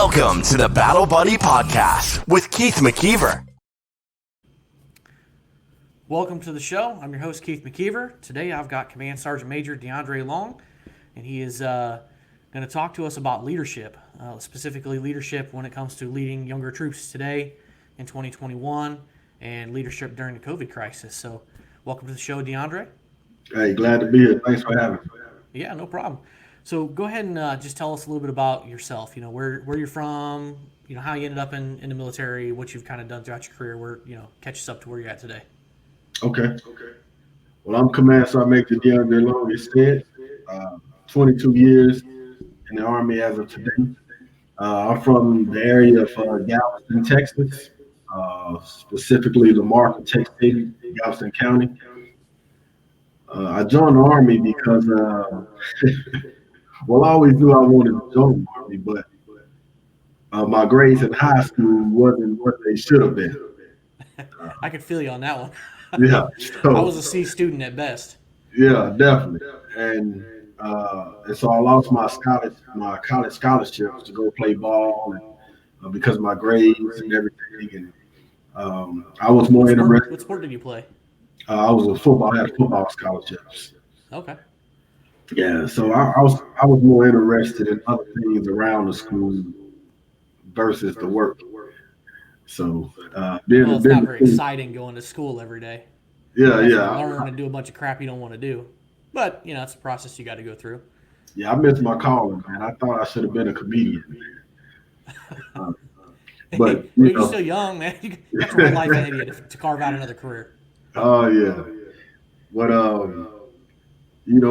Welcome to the Battle Buddy Podcast with Keith McKeever. Welcome to the show. I'm your host, Keith McKeever. Today I've got Command Sergeant Major Deondre Long, and he is going to talk to us about leadership, specifically leadership when it comes to leading younger troops today in 2021 and leadership during the COVID crisis. So welcome to the show, Deondre. Hey, glad to be here. Thanks for having me. Yeah, no problem. So go ahead and just tell us a little bit about yourself, where you're from, how you ended up in the military, what you've kind of done throughout your career, catch us up to where you're at today. Okay. Well, I'm Command Sergeant Major Deondre Long, as said. 22 years in the Army as of today. I'm from the area of Galveston, Texas, specifically Lamar, Texas City, Galveston County. I joined the Army because, well, I always knew I wanted to join the Army, but my grades in high school wasn't what they should have been. I could feel you on that one. Yeah. So, I was a C student at best. Yeah, definitely. And so I lost my college scholarships to go play ball and, because of my grades and everything. And I was more interested. What sport did you play? I was I had football scholarships. Okay. Yeah, so I was more interested in other things around the school versus the work. So it's not very exciting going to school every day. Yeah. Learn and do a bunch of crap you don't want to do. But, it's a process you got to go through. Yeah, I missed my calling, man. I thought I should have been a comedian, man. But you're still young, man. You got your whole life ahead of you to carve out another career. Oh, yeah. But,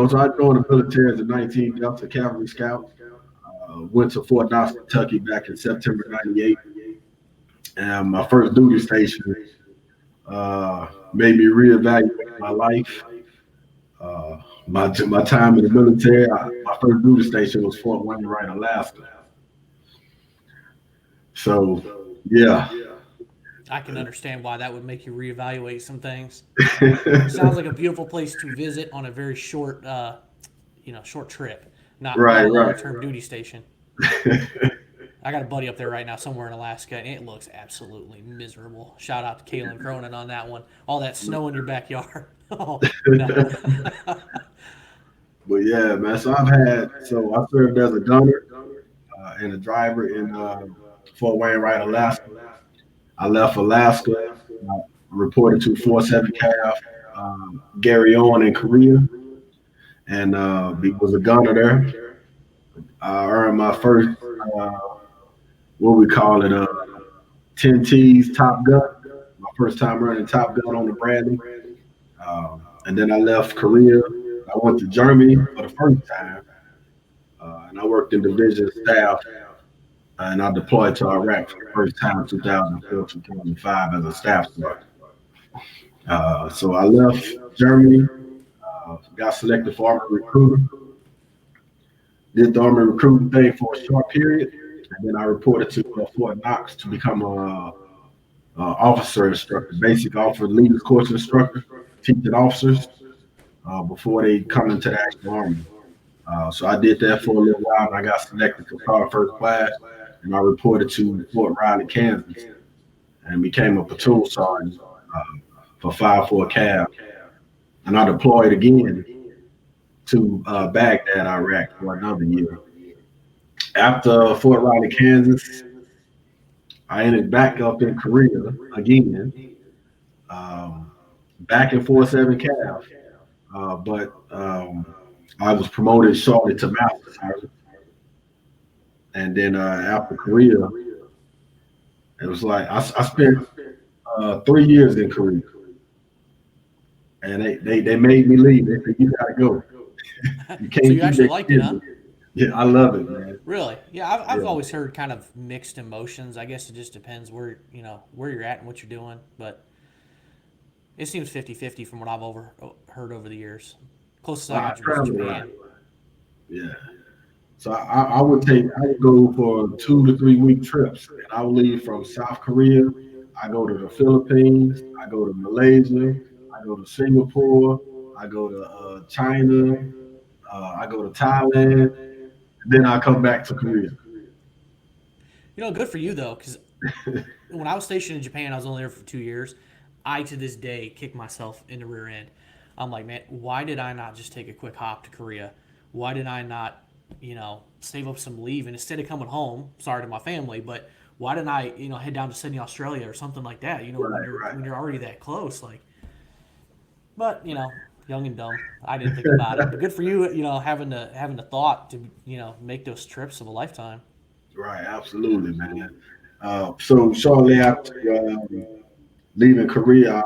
so I joined the military as a 19th Delta Cavalry Scout. Went to Fort Knox, Kentucky back in September 98. And my first duty station made me reevaluate my life. My time in the military, my first duty station was Fort Wainwright, Alaska. So, yeah. I can understand why that would make you reevaluate some things. Sounds like a beautiful place to visit on a very short, short trip, not a long-term duty station. I got a buddy up there right now somewhere in Alaska, and it looks absolutely miserable. Shout out to Kalen Cronin on that one. All that snow in your backyard. Oh, no. But yeah, man. So I served as a gunner and a driver in Fort Wainwright, Alaska. I left Alaska. I reported to 47 Cav, Gary Owen in Korea, and was a gunner there. I earned my first, 10 T's Top Gun. My first time running Top Gun on the Bradley. And then I left Korea. I went to Germany for the first time, and I worked in division staff. And I deployed to Iraq for the first time in 2004, 2005 as a staff sergeant. So I left Germany, got selected for Army recruiter, did the Army recruiting thing for a short period, and then I reported to Fort Knox to become a officer instructor, basic officer leaders course instructor, teaching officers before they come into the actual Army. So I did that for a little while, and I got selected for Sergeant First Class, and I reported to Fort Riley, Kansas, and became a platoon sergeant for 5-4 Cav. And I deployed again to Baghdad, Iraq for another year. After Fort Riley, Kansas, I ended back up in Korea again, back in 47 Cav. But I was promoted shortly to master sergeant. And then after Korea, it was like I spent 3 years in Korea. And they made me leave. They said, you gotta go. You can't. So you actually liked it, huh? Yeah, I love it, man. Really? Yeah, I've always heard kind of mixed emotions. I guess it just depends where you're at and what you're doing. But it seems 50-50 from what I've heard over the years. Closest I got to Japan. Yeah. So I would go for 2 to 3 week trips. And I would leave from South Korea. I go to the Philippines. I go to Malaysia. I go to Singapore. I go to China. I go to Thailand. Then I come back to Korea. Good for you though, because when I was stationed in Japan, I was only there for 2 years. I to this day kick myself in the rear end. I'm like, man, why did I not just take a quick hop to Korea? Why did I not, save up some leave and instead of coming home, sorry to my family, but why didn't I, head down to Sydney, Australia or something like that? When you're already that close, like. But young and dumb, I didn't think about it. But good for you, having the thought to make those trips of a lifetime. Right, absolutely, man. So shortly after leaving Korea,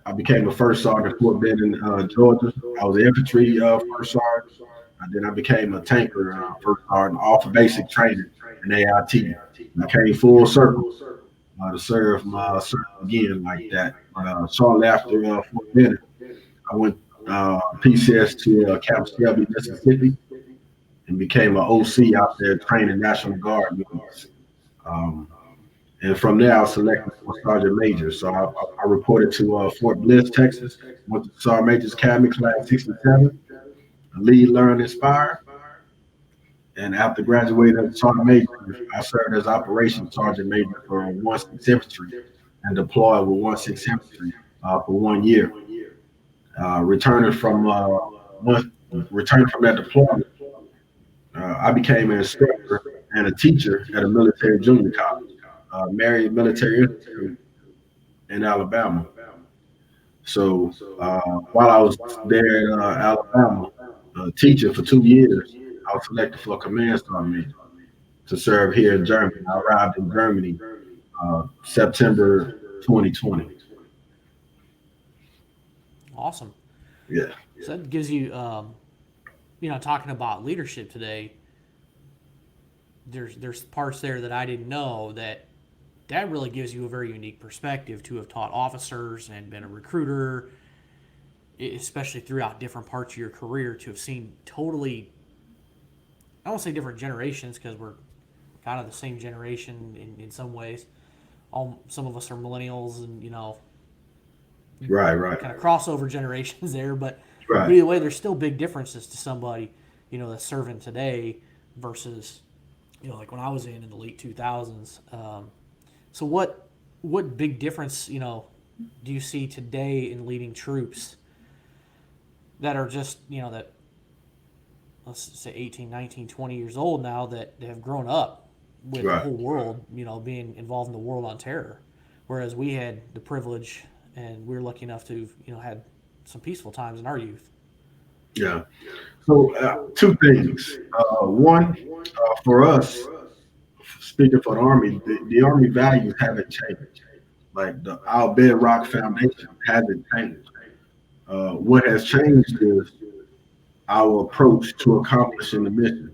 I became a first sergeant at Fort Benning, Georgia. I was an infantry first sergeant, and then I became a tanker first sergeant, all for basic training in AIT. And I came full circle to serve again like that. But shortly after Fort Benning, I went PCS to Camp Shelby, Mississippi, and became an OC out there training National Guard units. Um, and from there, I was selected for Sergeant Major. So I reported to Fort Bliss, Texas, went to Sergeant Major's Academy, Class 67, lead, learn, inspire. And after graduating as Sergeant Major, I served as Operations Sergeant Major for 1/6 Infantry and deployed with 1/6 Infantry for 1 year. Returning from that deployment, I became an instructor and a teacher at a military junior college, Marion Military Institute in Alabama. So while I was there in Alabama teaching for 2 years, I was selected for a command sergeant to serve here in Germany. I arrived in Germany September 2020. Awesome. Yeah. So that gives you, talking about leadership today. There's parts there that I didn't know that really gives you a very unique perspective to have taught officers and been a recruiter, especially throughout different parts of your career, to have seen totally, I won't say different generations because we're kind of the same generation in some ways. Some of us are millennials and, Right. kind of crossover generations there, but Right. either way, there's still big differences to somebody, that's serving today versus, like when I was in the late 2000s. So what big difference, do you see today in leading troops that are just, that let's say 18, 19, 20 years old now that have grown up with the whole world, being involved in the war on terror, whereas we had the privilege and we were lucky enough to had some peaceful times in our youth. Yeah. So two things. One, for us, speaking for the Army, the Army values haven't changed. Like our bedrock foundation hasn't changed. What has changed is our approach to accomplishing the mission.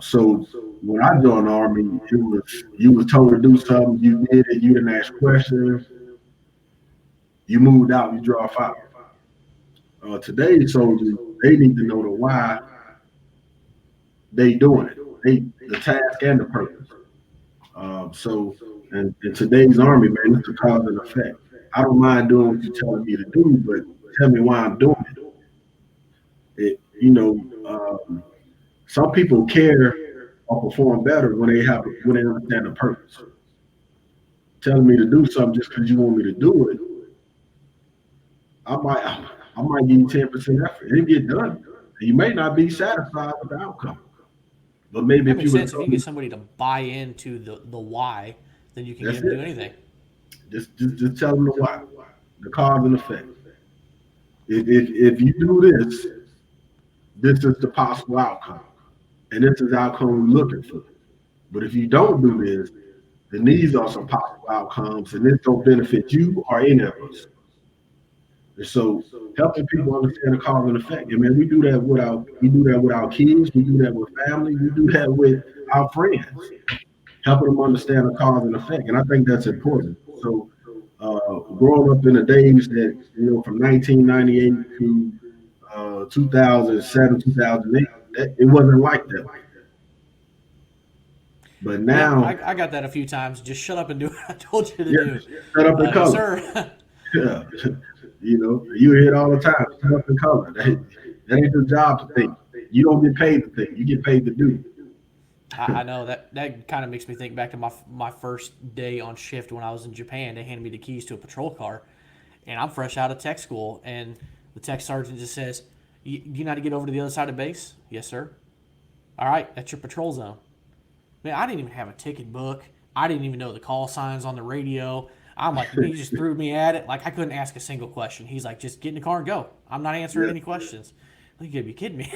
So when I joined the Army, it was you was told to do something, you did it, you didn't ask questions, you moved out, you draw fire. Today's soldiers, they need to know the why they doing it, the task and the purpose. And in today's Army, man, it's a cause and effect. I don't mind doing what you're telling me to do, but tell me why I'm doing it. Some people care or perform better when they understand the purpose. Telling me to do something just because you want me to do it, I might give you 10% effort. It get done. You may not be satisfied with the outcome, but maybe if you get somebody to buy into the why, then you can get them to do anything. Just tell them the why, the cause and effect. If you do this is the possible outcome, and this is the outcome we're looking for. But if you don't do this, then these are some possible outcomes, and this don't benefit you or any of us. And so, helping people understand the cause and effect. I mean, we do that with our kids, we do that with family, we do that with our friends, helping them understand the cause and effect. And I think that's important. So, growing up in the days that from 1998 to 2007, 2008, it wasn't like that. But now, I got that a few times. Just shut up and do what I told you to do. Shut up and color. Sir. Yeah. You hear it all the time. Shut up and color. That ain't your job to think. You don't get paid to think. You get paid to do. I know that kind of makes me think back to my first day on shift when I was in Japan. They handed me the keys to a patrol car, and I'm fresh out of tech school, and the tech sergeant just says, "You know how to get over to the other side of base?" "Yes, sir." "All right, that's your patrol zone." Man, I didn't even have a ticket book. I didn't even know the call signs on the radio. I'm like, he just threw me at it. Like, I couldn't ask a single question. He's like, just get in the car and go. I'm not answering Yeah. any questions. You gotta be kidding me.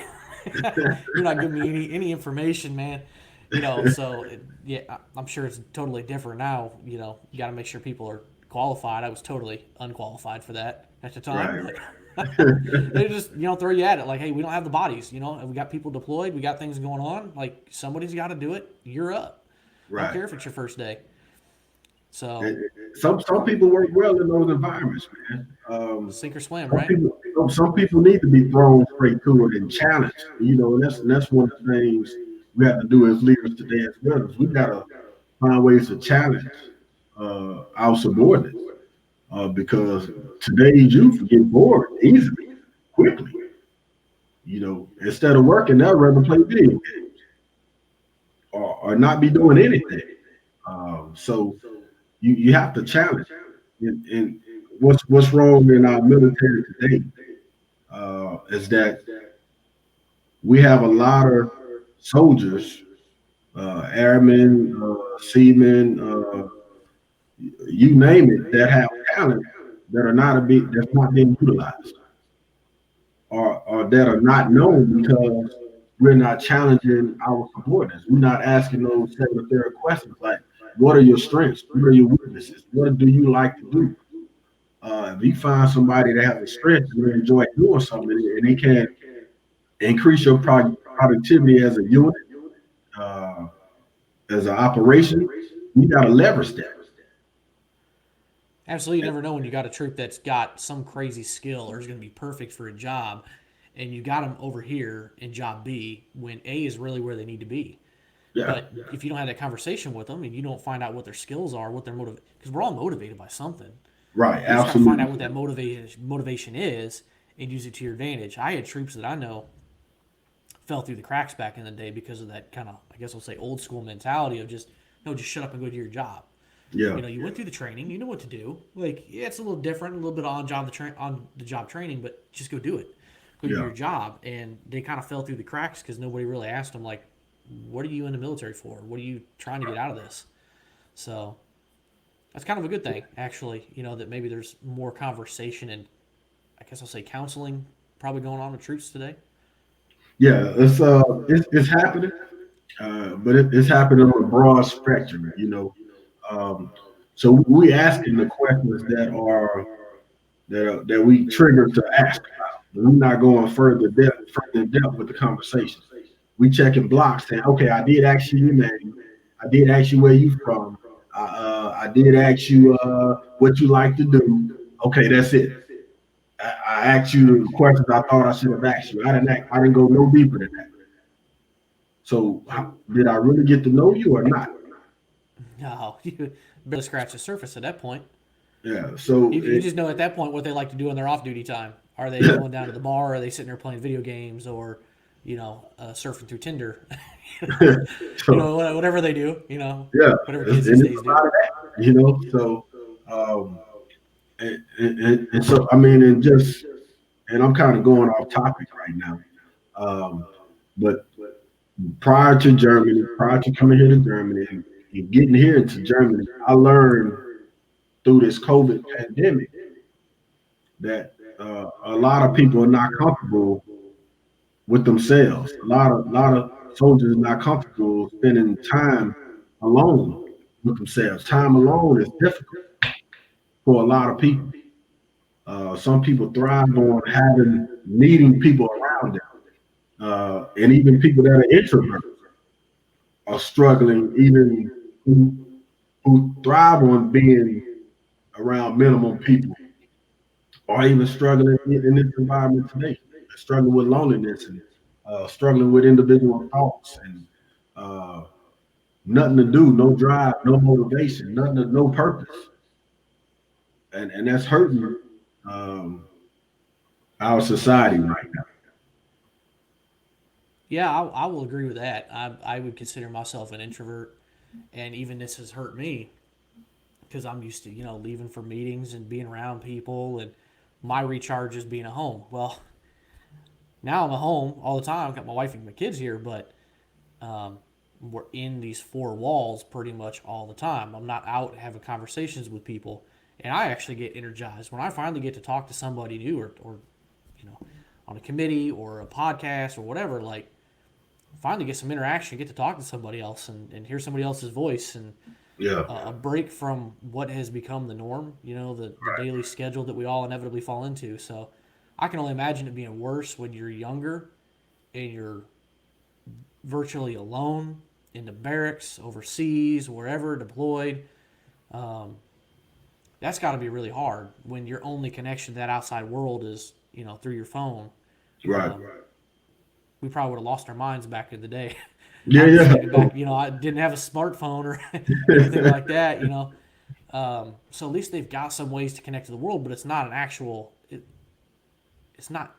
You're not giving me any information, man. So yeah, I'm sure it's totally different now. You got to make sure people are qualified. I was totally unqualified for that at the time, Right. but they just throw you at it like, hey, we don't have the bodies. We got people deployed. We got things going on. Like, somebody's got to do it. You're up. I don't Right. care if it's your first day. So Some people work well in those environments, man. sink or swim, Some right? people some people need to be thrown straight to it and challenged. And that's one of the things we have to do as leaders today as well. Is we gotta find ways to challenge our subordinates because today's youth get bored easily, quickly. Instead of working, they'll rather play video games or not be doing anything. So you have to challenge. And what's wrong in our military today is that we have a lot of soldiers, airmen, seamen, you name it, that have talent that are not that's not being utilized, or that are not known because we're not challenging our subordinates. We're not asking those secondary questions like, what are your strengths? What are your weaknesses? What do you like to do? If you find somebody that has a strength and they enjoy doing something and they can increase your productivity as a unit, uh, as an operation, you got to leverage that. Absolutely, you never know when you got a troop that's got some crazy skill or is going to be perfect for a job, and you got them over here in job B when A is really where they need to be. Yeah, But if you don't have that conversation with them and you don't find out what their skills are, what their because we're all motivated by something. right, You just got to find absolutely. out what that motivation is and use it to your advantage. I had troops that I know fell through the cracks back in the day because of that kind of, I guess I'll say, old school mentality of just, no, just shut up and go do your job. Yeah, You went through the training, you know what to do. Like, yeah, it's a little different, a little bit on the job training, but just go do it. Go do yeah, your job. And they kind of fell through the cracks because nobody really asked them, like, what are you in the military for? What are you trying to get out of this? So that's kind of a good thing, actually. That maybe there's more conversation and, I guess I'll say, counseling probably going on with troops today. yeah. It's happening, but it's happening on a broad spectrum. Um, so we asking the questions that we trigger to ask about. We're not going further in depth with the conversation. We checking blocks saying, okay, I did ask you your name. I did ask you where you from. I did ask you what you like to do. Okay, that's it. I asked you the questions I thought I should have asked you. I didn't go no deeper than that. So did I really get to know you or not? No, you barely scratch the surface at that point. Yeah. You just know at that point what they like to do in their off duty time. Are they going down to the bar? Are they sitting there playing video games or, surfing through Tinder? so Whatever they do. yeah, Whatever kids these and it's days a do. lot of that. So um, and so I mean, and I'm kind of going off topic right now. But prior to coming here to Germany and getting here into Germany, I learned through this COVID pandemic that a lot of people are not comfortable with themselves. A lot of soldiers are not comfortable spending time alone with themselves. Time alone is difficult for a lot of people. Some people thrive on needing people around them, and even people that are introverts are struggling, even who thrive on being around minimum people, or even struggling in this environment today, struggling with loneliness and struggling with individual thoughts and uh, nothing to do, no drive, no motivation, no purpose, and that's hurting um, our society right now. Yeah, I will agree with that. I would consider myself an introvert, and even this has hurt me because I'm used to leaving for meetings and being around people, and my recharge is being at home. Well, now I'm at home all the time. I've got my wife and my kids here, but um, we're in these four walls pretty much all the time. I'm not out having conversations with people, and I actually get energized when I finally get to talk to somebody new, or you know, on a committee or a podcast or whatever. Like, finally get some interaction, get to talk to somebody else, and hear somebody else's voice, and Yeah. a break from what has become the norm. The daily schedule that we all inevitably fall into. So, I can only imagine it being worse when you're younger and you're virtually alone in the barracks, overseas, wherever deployed. Um, that's got to be really hard when your only connection to that outside world is through your phone. Right. Um, we probably would have lost our minds back in the day. Yeah. I'm just Yeah. thinking back, I didn't have a smartphone or anything like that. So at least they've got some ways to connect to the world, but it's not an actual. It's not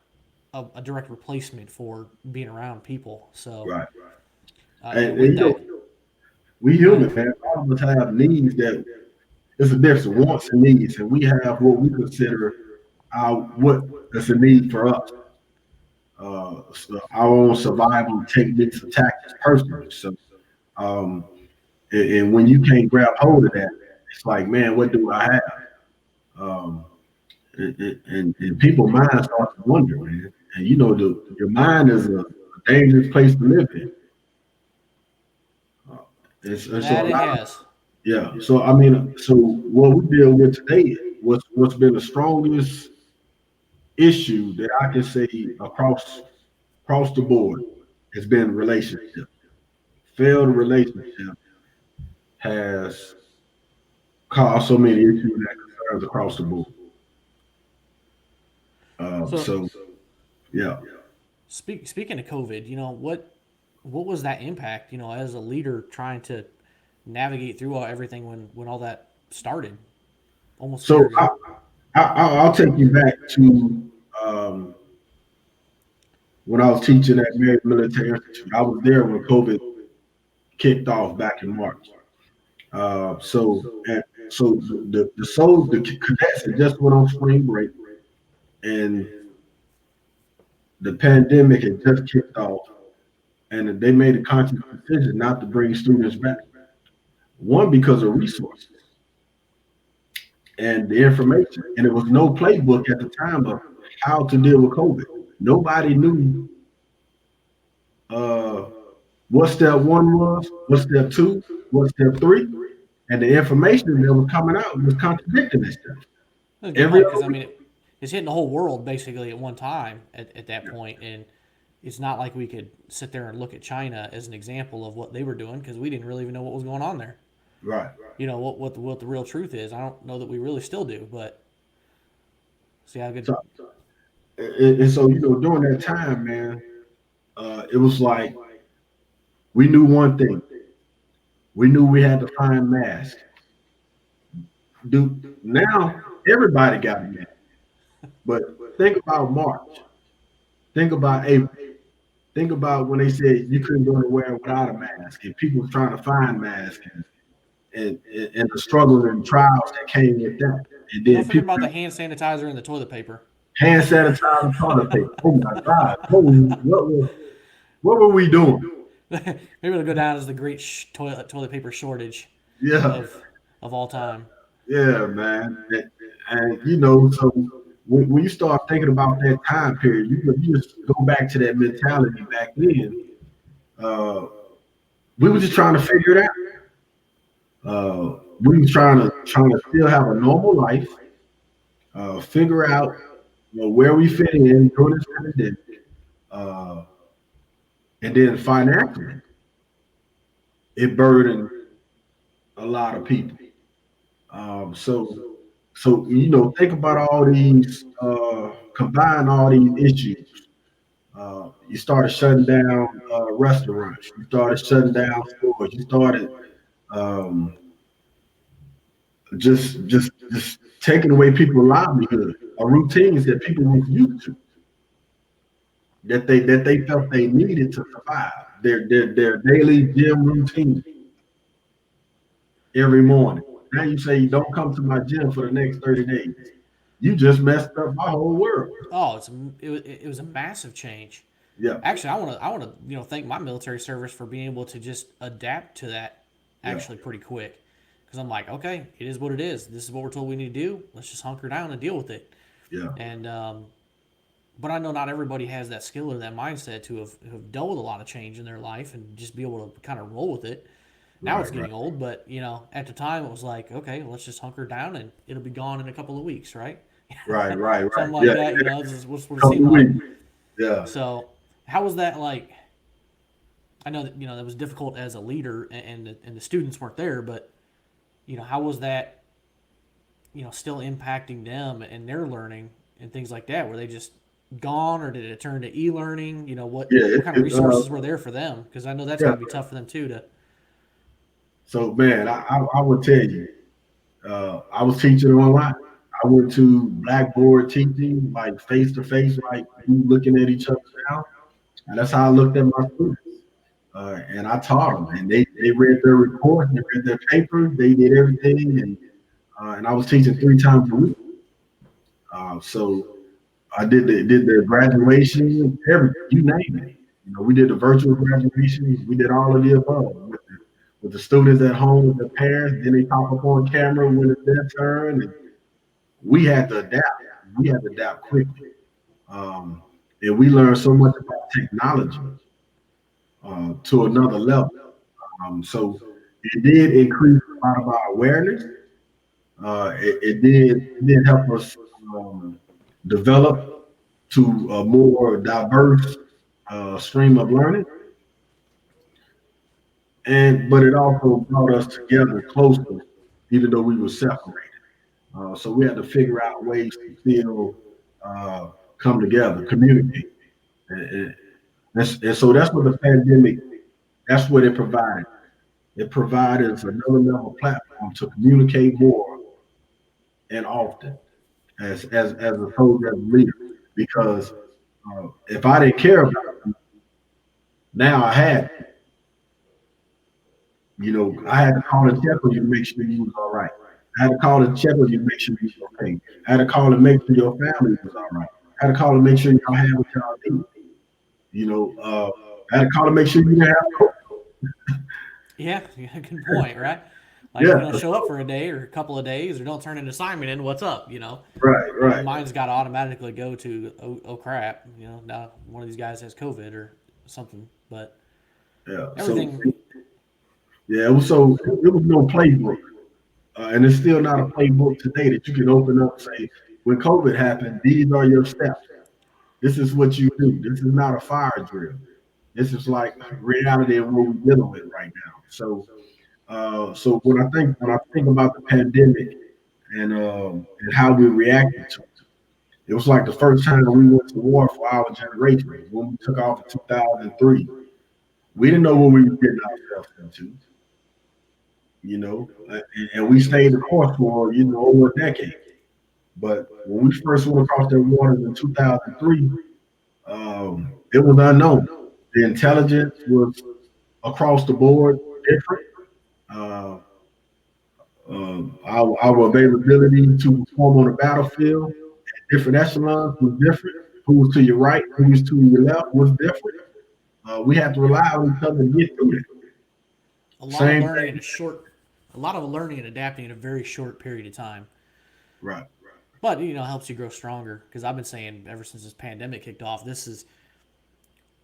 a direct replacement for being around people. So, Right. and And with that, we go human, ahead. man. All of us have needs that it's a difference, wants and needs, and we have what we consider what is a need for us. So our own survival techniques and tactics personally. So, um, and when you can't grab hold of that, it's like, man, what do I have? Um, and people mind start to wonder, man. And your mind is a dangerous place to live in. Uh, and so a That it lot of has. yeah. So I mean, so what we deal with today, what's been the strongest issue that I can say across the board has been relationship. Failed relationship has caused so many issues and concerns across the board. So, So yeah. speaking of COVID, what was that impact? As a leader trying to navigate through everything when all that started almost a year So ago. I'll take you back to um, when I was teaching at Mary Military Institute. I was there when COVID kicked off back in March. So the cadets had just went on spring break, and the pandemic had just kicked off, and they made a conscious decision not to bring students back. One, because of resources and the information, and there was no playbook at the time of how to deal with COVID. Nobody knew uh, what step one was, what step two, what step three, and the information that was coming out was contradicting itself That's a good every point other because week. it's hitting the whole world basically at one time at that point, and it's not like we could sit there and look at China as an example of what they were doing because we didn't really even know what was going on there. Right. What the real truth is. I don't know that we really still do, but see how good. So, and so during that time, man, it was like we knew one thing. We knew we had to find masks. Now everybody got a mask. But think about March. Think about April. Think about when they said you couldn't go anywhere without a mask, and people trying to find masks, and the struggle and trials that came with that. And And don't then forget people about the hand sanitizer and the toilet paper. hand sanitizer, toilet paper. Oh my God! What were we doing? Maybe it'll go down as the great toilet paper shortage Yeah, of all time. yeah, man. So when you start thinking about that time period, you just go back to that mentality back then. Uh, we were just trying to figure it out. We were trying to still have a normal life, figure out where we fit in during this pandemic, uh, and then financially, it burdened a lot of people. So think about all these, combine all these issues. You started shutting down restaurants. You started shutting down stores. You started um, just taking away people's livelihood, or routines that people were used to. that they felt they needed to survive. Their daily gym routine every morning. Now you say, don't come to my gym for the next 30 days. You just messed up my whole world. Oh, it was a massive change. Yeah, Actually, I want to thank my military service for being able to just adapt to that yeah, actually pretty quick. Because I'm like, okay, it is what it is. This is what we're told we need to do. Let's just hunker down and deal with it. yeah. And but I know not everybody has that skill or that mindset to have dealt with a lot of change in their life and just be able to kind of roll with it. Now it's Right, getting old, but at the time it was like, okay, let's just hunker down and it'll be gone in a couple of weeks, right? right. Something like Yeah, that. This is what it seemed couple of like. weeks. Yeah. So, how was that like? I know that that was difficult as a leader, and the students weren't there, but how was that? Still impacting them and their learning and things like that. Were they just gone, or did it turn to e-learning? What Yeah, what kind of resources were there for them? Because I know that's got yeah. to be tough for them too. To So man, I would tell you, I was teaching online. I went to Blackboard teaching, like face to face, like we looking at each other now. And that's how I looked at my students. And I taught them, and they read their reports, they read their papers, they did everything, and I was teaching 3 times a week. So I did the graduation, everything, you name it. We did the virtual graduation, we did all of the above with the students at home with their parents. Then they pop up on camera when it's their turn, and we had to adapt. We had to adapt quickly, um, and we learned so much about technology to another level. So it did increase a lot of our awareness. It did help us develop to a more diverse stream of learning, and but it also brought us together closer, even though we were separated. So we had to figure out ways to still uh, come together, communicate, and, and so that's what the pandemic. That's what it provided. It provided us another level platform to communicate more and often as opposed as a leader. Because if I didn't care about it, now I had, I had to call and check on you to make sure you was all right. I had to call and check on you to make sure you was okay. I had to call and make sure your family was all right. I had to call and make sure y'all had what y'all need. You know, uh, I had to call and make sure you didn't have COVID. yeah, good point, right? Like if you Yeah, don't show up for a day or a couple of days or don't turn an assignment in, what's up? Your right. mind's got to automatically go to oh crap, now one of these guys has COVID or something. But Yeah. So everything, yeah, it was no playbook. And it's still not a playbook today that you can open up and say, when COVID happened, these are your steps. This is what you do. This is not a fire drill. This is like reality of what we're dealing with right now. So when I think about the pandemic and how we reacted to it, it was like the first time we went to war for our generation when we took off in 2003. We didn't know what we were getting ourselves into, and we stayed the course for over a decade. But when we first went across the waters in 2003, it was unknown. The intelligence was across the board different. Uh, our availability to perform on the battlefield, different echelons was different. Who was to your right, who was to your left was different. We had to rely on each other to get through it. a lot of Same learning in thing. a short, a lot of learning and adapting in a very short period of time. Right. But helps you grow stronger. Because I've been saying ever since this pandemic kicked off, this is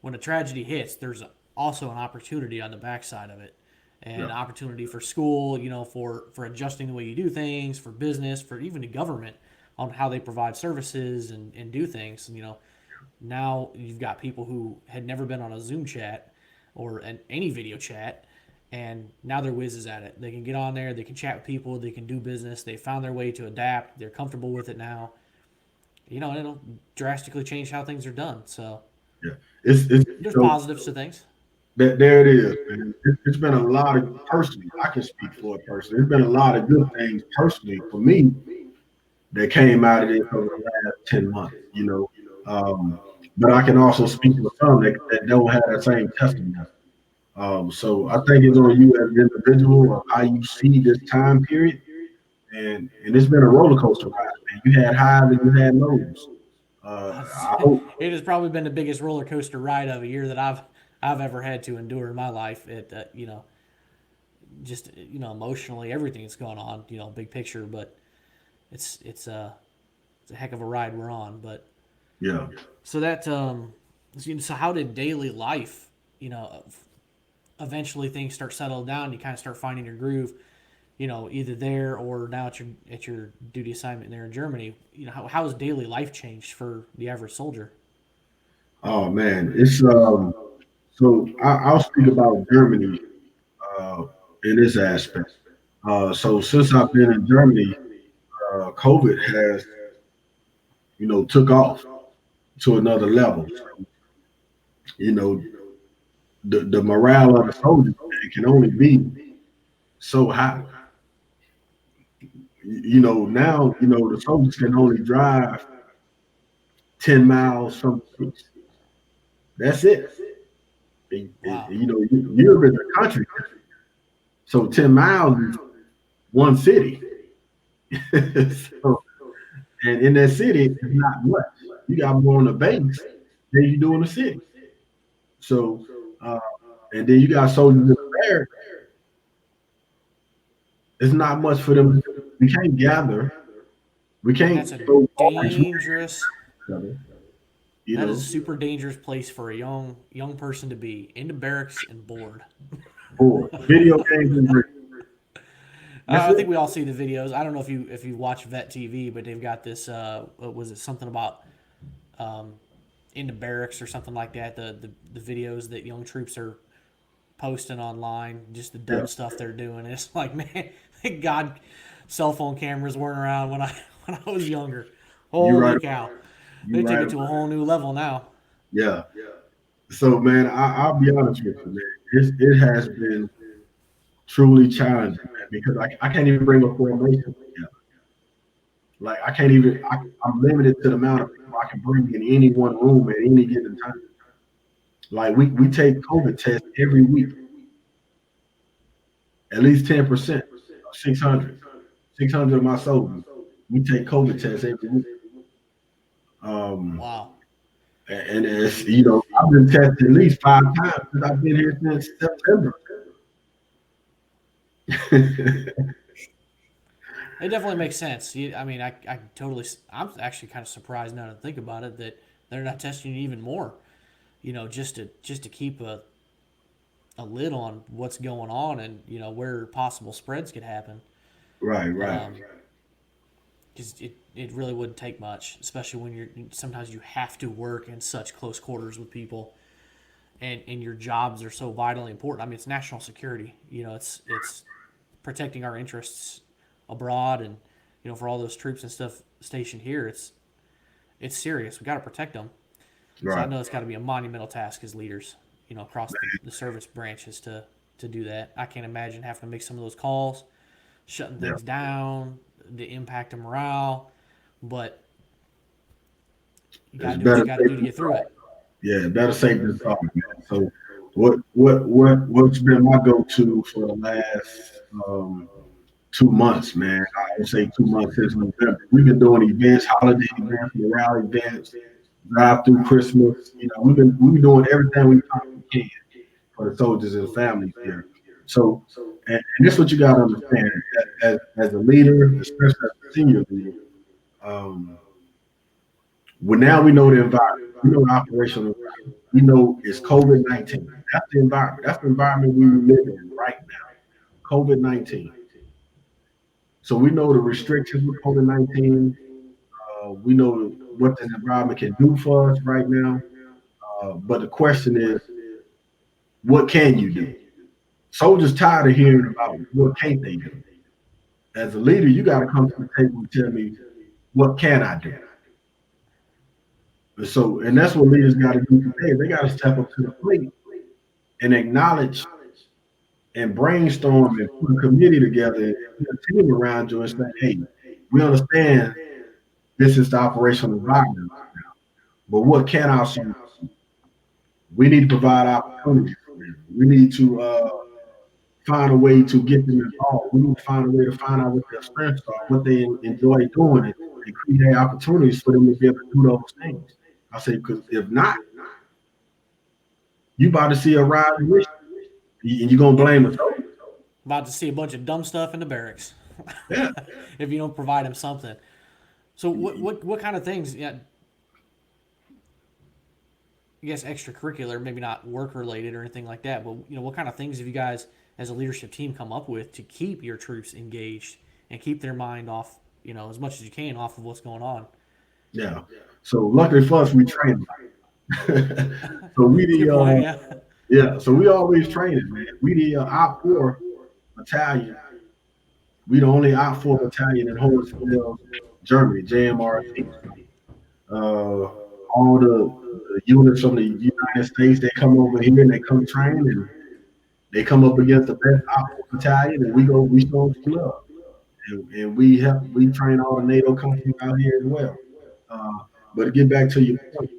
when a tragedy hits. There's also an opportunity on the backside of it, and Yeah. an opportunity for school. For adjusting the way you do things, for business, for even the government on how they provide services and do things. Now you've got people who had never been on a Zoom chat or any video chat, and now they're whizzes at it. They can get on there, they can chat with people, they can do business. They found their way to adapt. They're comfortable with it now. And it'll drastically change how things are done. So Yeah. It's there's so positives to things. there it is, man. It's been a lot of personally. I can speak for it personally. There's been a lot of good things personally for me that came out of this over the last 10 months. Um, but I can also speak for some that don't have that same testimony. So I think it's on you as an individual of how you see this time period, and it's been a roller coaster ride, man. You had highs and you had lows. I hope. It has probably been the biggest roller coaster ride of a year that I've ever had to endure in my life. It just emotionally everything's going on, big picture, but it's a heck of a ride we're on. But Yeah. so that so how did daily life, eventually things start settling down, you kind of start finding your groove, either there or now at your duty assignment there in Germany. How has daily life changed for the average soldier? Oh man, it's so I'll speak about Germany uh, in this aspect. So since I've been in Germany, COVID has took off to another level. So, you know the morale of the soldiers, it can only be so high. Now the soldiers can only drive 10 miles from the base. That's it. Wow. Europe is a country, so 10 miles is one city. So, and in that city, it's not much. You got more on the base than you do in the city. So, uh, and then you got soldiers in the barracks. It's not much for them to do. We can't gather. We And can't that's a throw parties with dangerous each other. You that is a know, super dangerous place for a young person to be, in the barracks and bored. or video games and drinking. That's I it. think we all see the videos. I don't know if you watch Vet TV, but they've got this. What was it, something about um, in the barracks or something like that? The videos that young troops are posting online, just the Yeah, dumb stuff they're doing. It's like, man, thank God, cell phone cameras weren't around when I when I was younger. you right. Holy cow, You they take right. it to a whole new level now. Yeah. So, man, I'll be honest with you, man. It has been truly challenging, man, because I can't even bring a formation together. Like I can't even. I'm limited to the amount of people I can bring in any one room at any given time. Like we take COVID tests every week, at least 10%, 600, 600 of my soldiers. We take COVID tests every week. Um, Wow. and it's I've been tested at least 5 times since I've been here since September. It definitely makes sense. I mean, I totally. I'm actually kind of surprised now to think about it that they're not testing you even more. Just to keep a lid on what's going on and where possible spreads could happen. Right, right. Because it really wouldn't take much, especially when sometimes you have to work in such close quarters with people, and your jobs are so vitally important. I mean, it's national security. It's protecting our interests abroad, and for all those troops and stuff stationed here, it's serious. We got to protect them. So I Right. know it's got to be a monumental task as leaders, across the service branches to do that. I can't imagine having to make some of those calls, shutting Yeah. things down, the impact of morale, but you got It's to do what you better got to safe do to than get through sorry. it. Yeah, better safe than sorry, man. So what's been my go-to for the last 2 months, man? I would say 2 months since November. We've been doing events, holiday events, morale events, drive through Christmas. We've been doing everything we possibly can for the soldiers and families here. So, and this is what you got to understand as a leader, especially as a senior leader. Um, well, now we know the environment. We know the operational environment. We know it's COVID-19. That's the environment. That's the environment we live in right now. COVID-19. So we know the restrictions with COVID-19. We know what this environment can do for us right now. But the question is, what can you do? Soldiers tired of hearing about what can't they do. As a leader, you got to come to the table and tell me what can I do. And that's what leaders got to do today. They got to step up to the plate and acknowledge and brainstorm and put a committee together and put a team around you and say, hey, we understand this is the operational environment. But what can our soldiers do? We need to provide opportunities for them. We need to find a way to get them involved. We need to find a way to find out what their strengths are, what they enjoy doing, and create opportunities for them to be able to do those things. I say, because if not, you about to see a rise in risk, and you're gonna blame the soldiers. About to see a bunch of dumb stuff in the barracks Yeah. if you don't provide them something. So what kind of things? Yeah, I guess extracurricular, maybe not work related or anything like that. But what kind of things have you guys as a leadership team come up with to keep your troops engaged and keep their mind off, as much as you can off of what's going on? Yeah. So luckily for us, we train. So we Good point. Yeah. so we always training, man. We the Op 4 battalion. We the only Op 4 battalion in Hohenfels, Germany, JMRT. All the units from the United States, they come over here and they come train and they come up against the best Op 4 battalion, and we show some love. And we train all the NATO countries out here as well. Uh, but to get back to your point,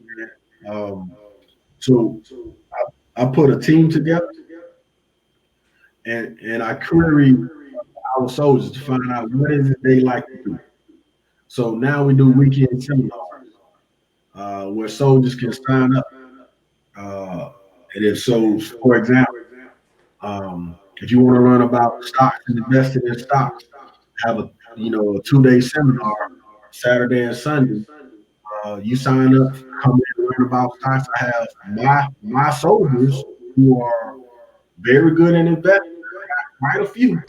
man, so I put a team together and I query our soldiers to find out what is it they like to do. So now we do weekend seminars where soldiers can sign up. Uh, and if so, for example, if you want to learn about stocks and investing in stocks, have a 2-day seminar Saturday and Sunday. You sign up, come in and learn about stocks. I have my soldiers who are very good in investing. Quite a few.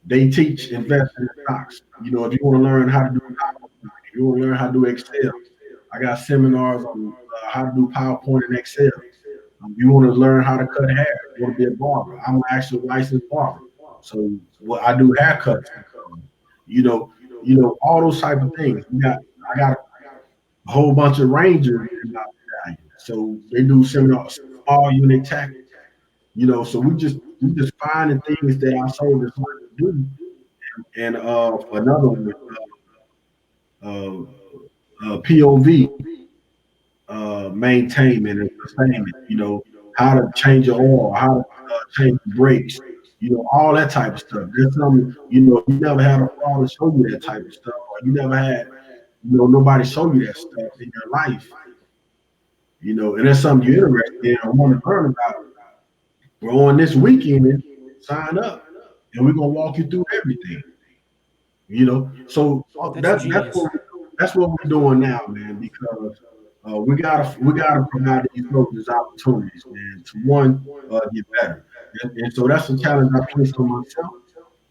They teach investing in stocks. If you want to learn how to do PowerPoint, if you want to learn how to do Excel, I got seminars on how to do PowerPoint and Excel. You want to learn how to cut hair, you want to be a barber. I'm an actual licensed barber. So I do haircuts. You know, all those type of things. I got a whole bunch of rangers in my battalion. So they do seminars, small unit tactics. So we just finding things that our soldiers like to do. And another one, uh, POV, maintainment and sustainment. How to change your oil, how to change the brakes. All that type of stuff. There's some, you never had a father show you that type of stuff, or you never had, nobody show you that stuff in your life. And that's something you're interested in or want to learn about. We're on this weekend, sign up, and we're gonna walk you through everything. So that's what we're doing now, man. Because we gotta provide these soldiers opportunities, man, to get better. And so that's the challenge I place on myself.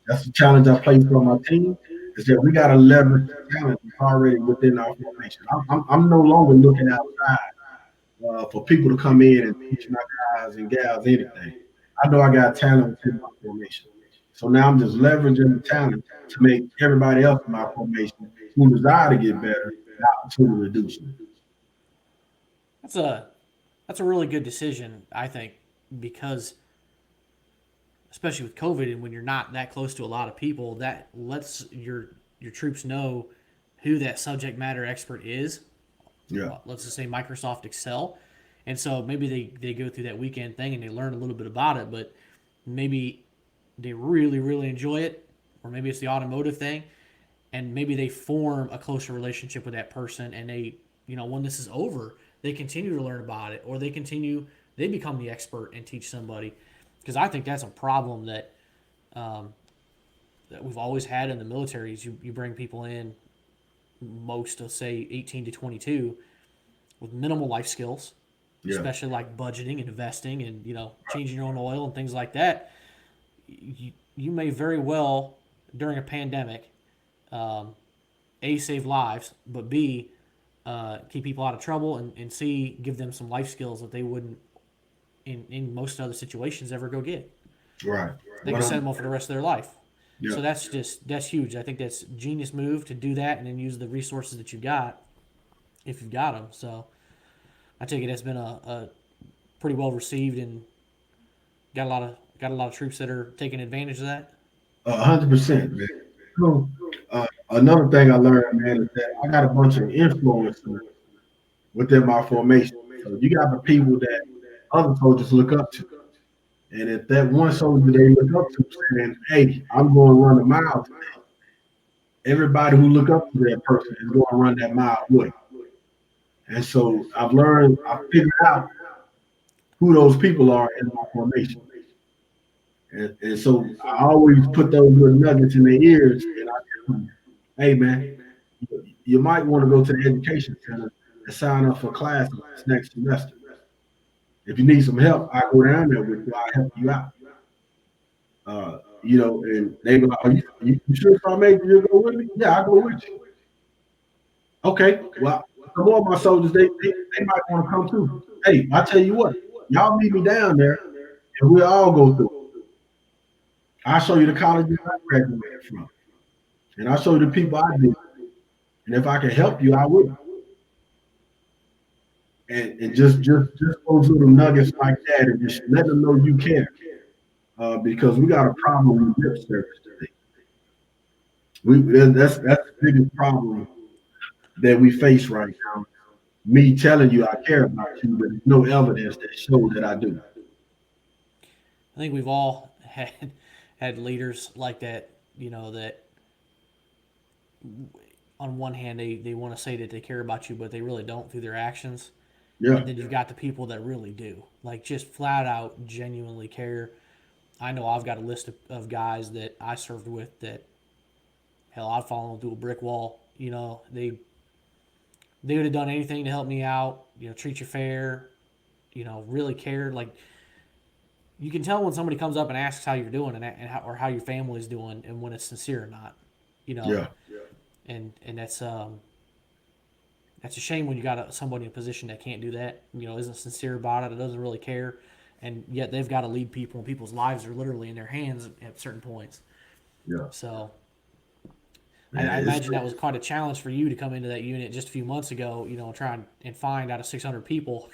That's the challenge I place on my team. Is that we gotta leverage the talent that's already within our formation. I'm no longer looking outside for people to come in and teach my guys and gals anything. I know I got talent within my formation. So now I'm just leveraging the talent to make everybody else in my formation who desire to get better the opportunity to do so. That's a really good decision, I think, because especially with COVID and when you're not that close to a lot of people, that lets your troops know who that subject matter expert is. Yeah. Let's just say Microsoft Excel. And so maybe they go through that weekend thing and they learn a little bit about it, but maybe they really, really enjoy it, or maybe it's the automotive thing, and maybe they form a closer relationship with that person, and they, when this is over, they continue to learn about it, or they become the expert and teach somebody. Because I think that's a problem that we've always had in the military is you bring people in, most of, say, 18 to 22, with minimal life skills, especially like budgeting and investing and, changing your own oil and things like that. You may very well, during a pandemic, A, save lives, but B, keep people out of trouble, and C, give them some life skills that they wouldn't, in most other situations, ever go get. Right. They can set them up for the rest of their life. Yeah. So that's huge. I think that's a genius move to do that and then use the resources that you've got, if you've got them. So I take it that's been a pretty well received, and got a lot of troops that are taking advantage of that. 100%, man. So, another thing I learned, man, is that I got a bunch of influencers within my formation. So you got the people that other soldiers look up to. And if that one soldier they look up to saying, hey, I'm going to run a mile today, everybody who look up to that person is going to run that mile with him. And so I figured out who those people are in my formation. And so I always put those little nuggets in their ears and I tell them, hey man, you might want to go to the education center and sign up for classes next semester. If you need some help, I go down there with you. I help you out. And they go, you sure if I make you go with me? Yeah, I go with you. Okay, well, some more of my soldiers, they might want to come too. Hey, I tell you what, y'all meet me down there and we'll all go through. I'll show you the colleges I graduated from. And I'll show you the people I did. And if I can help you, I will. And just those little nuggets like that and just let them know you care. Because we got a problem with lip service today. That's the biggest problem that we face right now. Me telling you I care about you, but there's no evidence that shows that I do. I think we've all had leaders like that, that on one hand they want to say that they care about you, but they really don't through their actions. Yeah. And then you've got the people that really do, like just flat out genuinely care. I know I've got a list of guys that I served with that, hell, I'd fallen through a brick wall. They would have done anything to help me out, treat you fair, really cared. Like, you can tell when somebody comes up and asks how you're doing or how your family's doing and when it's sincere or not, Yeah. And that's a shame when you got somebody in a position that can't do that, isn't sincere about it, doesn't really care, and yet they've got to lead people, and people's lives are literally in their hands at certain points. Yeah. So Man, I imagine that was quite a challenge for you to come into that unit just a few months ago, try and find out of 600 people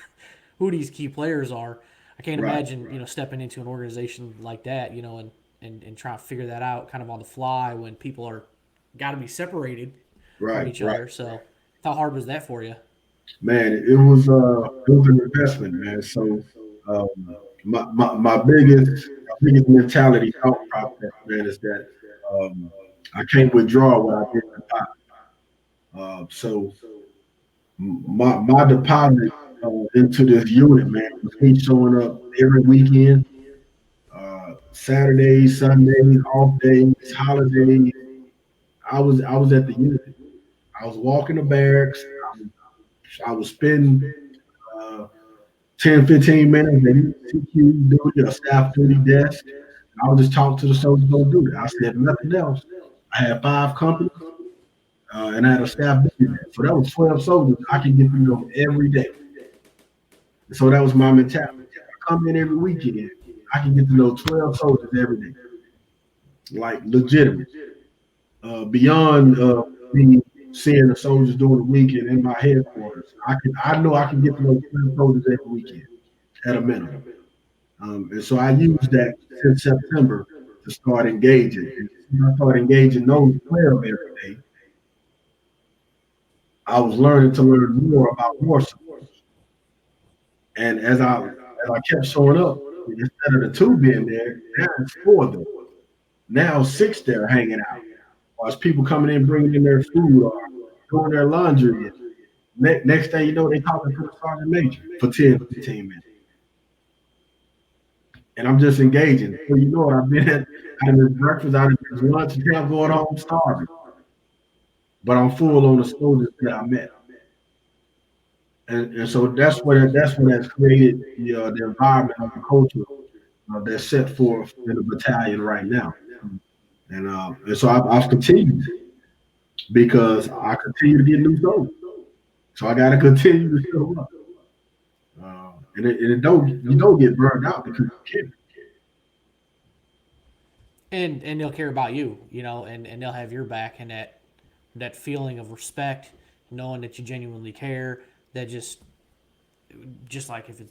who these key players are. I can't imagine, stepping into an organization like that, and trying to figure that out kind of on the fly when people are got to be separated from each other. So how hard was that for you? Man, it was an investment, man. So um, my biggest mentality thought process, man, is that um, I can't withdraw what I did in the past. So my deposit into this unit, man, was me showing up every weekend, Saturdays, Sundays, off days, holidays. I was at the unit. I was walking the barracks. I was spending uh, 10, 15 minutes at each CQ duty or staff duty desk. I would just talk to the soldiers go do it. I said nothing else. I had 5 companies and I had a staff duty desk. So that was 12 soldiers I could get to know every day. So that was my mentality. I come in every weekend. I can get to know 12 soldiers every day. Like legitimate. Beyond me seeing the soldiers during the weekend in my headquarters. I know I can get to know 12 soldiers every weekend at a minimum. And so I used that since September to start engaging. And since I started engaging those 12 every day, I was learning to learn more about war soldiers. And as I kept showing up, instead of the 2 being there, now it's 4 there. Now 6 there hanging out. Or it's people coming in bringing in their food or doing their laundry. Next thing you know, they talking to the sergeant major for 10, 15 minutes. And I'm just engaging. So you know what? I've been out of this breakfast, out of this lunch, and I'm going home starving. But I'm full on the soldiers that I met. And so that's what has created the environment of the culture that's set forth in the battalion right now. And so I've continued because I continue to get new soldiers. So I got to continue to show up. And you don't get burned out because you can't. And they'll care about you, and they'll have your back, and that feeling of respect, knowing that you genuinely care, that just like if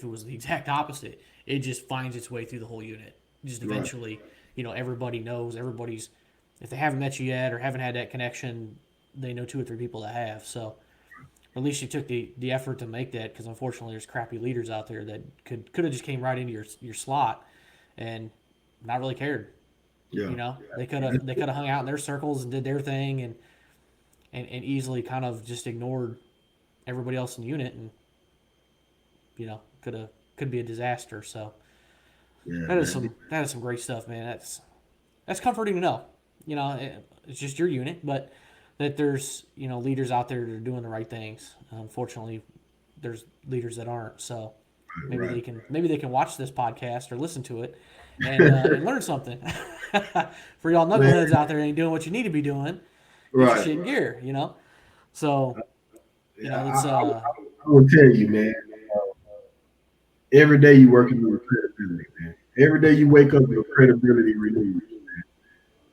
it was the exact opposite, it just finds its way through the whole unit. Just eventually, everybody knows, if they haven't met you yet or haven't had that connection, they know 2 or 3 people that have. So Or at least you took the effort to make that, because unfortunately there's crappy leaders out there that could have just came right into your slot and not really cared. Yeah. You know, they could have hung out in their circles and did their thing and easily kind of just ignored everybody else in the unit, and could be a disaster. So Yeah, that is man. some great stuff, man. That's comforting to know. It's just your unit, but that there's leaders out there that are doing the right things. Unfortunately, there's leaders that aren't. So Right. maybe they can watch this podcast or listen to it and learn something. For y'all Man, knuckleheads out there that ain't doing what you need to be doing, get your right. shit in gear. So Yeah, it's I will tell you, man. Every day you working on your credibility, man. Every day you wake up, your credibility renews.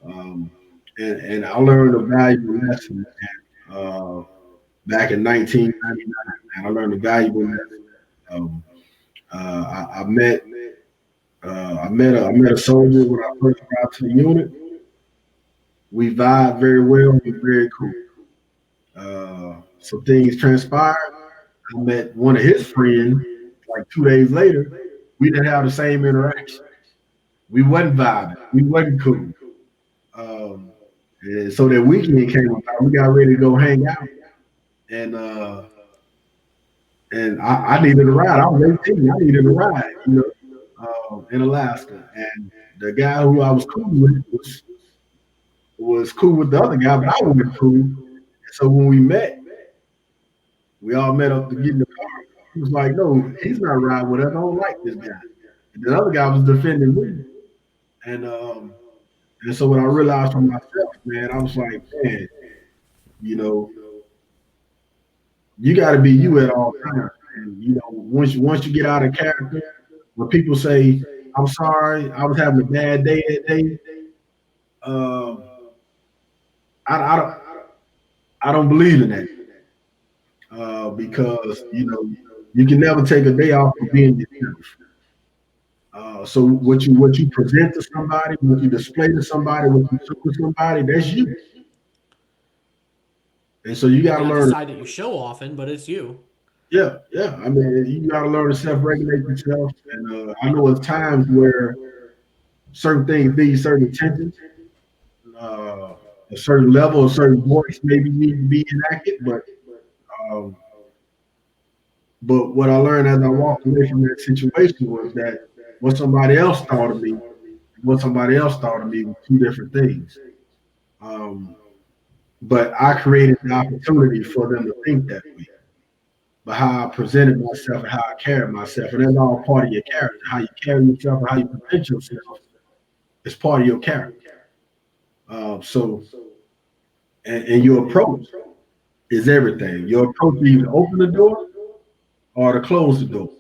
Um, and I learned a valuable lesson uh, back in 1999. And I learned a valuable lesson. Um, I met a soldier when I first got to the unit. We vibed very well. We were very cool. Some things transpired. I met one of his friends like 2 days later. We didn't have the same interaction. We wasn't vibing. We wasn't cool. Um, and so that weekend came about. We got ready to go hang out, and I needed a ride. I was 18. I needed a ride, in Alaska. And the guy who I was cool with was cool with the other guy, but I wasn't cool. And so when we met, we all met up to get in the car. He was like, "No, he's not riding with us. I don't like this guy." And the other guy was defending me, and um, and so when I realized for myself, man, I was like, man, you know, you got to be you at all times. And once you get out of character, when people say, "I'm sorry, I was having a bad day that day," um, I don't believe in that because you can never take a day off of being yourself. So what you present to somebody, what you display to somebody, what you show to somebody, that's you. And so you may got to not learn. decide that you show often, but it's you. Yeah, yeah. I mean, you got to learn to self-regulate yourself. And I know at times where certain things need certain attention, uh, a certain level, a certain voice maybe need to be enacted. Um, but what I learned as I walked away from that situation was that what somebody else thought of me, and what somebody else thought of me were two different things. Um, but I created the opportunity for them to think that way. But how I presented myself and how I carried myself, and that's all part of your character. How you carry yourself and how you present yourself is part of your character. So, and your approach is everything. Your approach to either open the door or to close the door.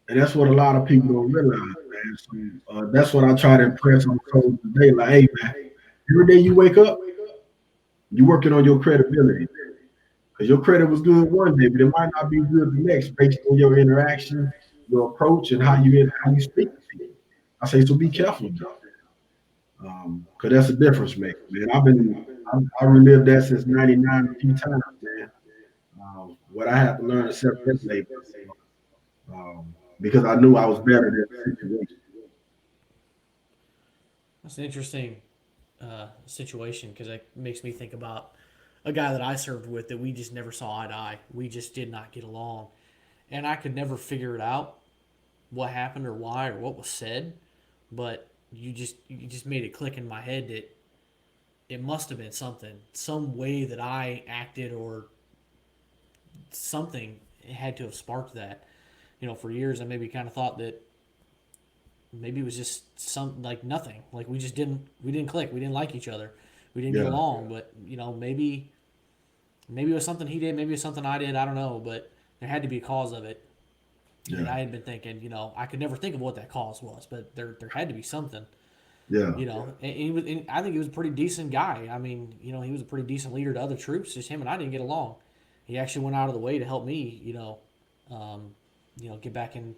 And that's what a lot of people don't realize, man. So that's what I try to impress on folks today. Like, hey, man, every day you wake up, you're working on your credibility. Because your credit was good one day, but it might not be good the next based on your interaction, your approach, and how you speak to people. I say so. Be careful about that, because that's a difference maker, man. I relived that since '99 a few times, man. What I had to learn to self-regulate myself, because I knew I was better than the situation. That's an interesting situation, because it makes me think about a guy that I served with that we just never saw eye to eye. We just did not get along, and I could never figure it out what happened or why or what was said. But you just made it click in my head that it must have been something, some way that I acted or something had to have sparked that. For years I maybe kind of thought that maybe it was just some like nothing. Like we didn't click. We didn't like each other. We didn't get Yeah, along. But maybe it was something he did. Maybe it was something I did. I don't know. But there had to be a cause of it. And yeah, I had been thinking, I could never think of what that cause was, but there had to be something. yeah, And I think he was a pretty decent guy. I mean, he was a pretty decent leader to other troops. Just him and I didn't get along. He actually went out of the way to help me, um, get back in,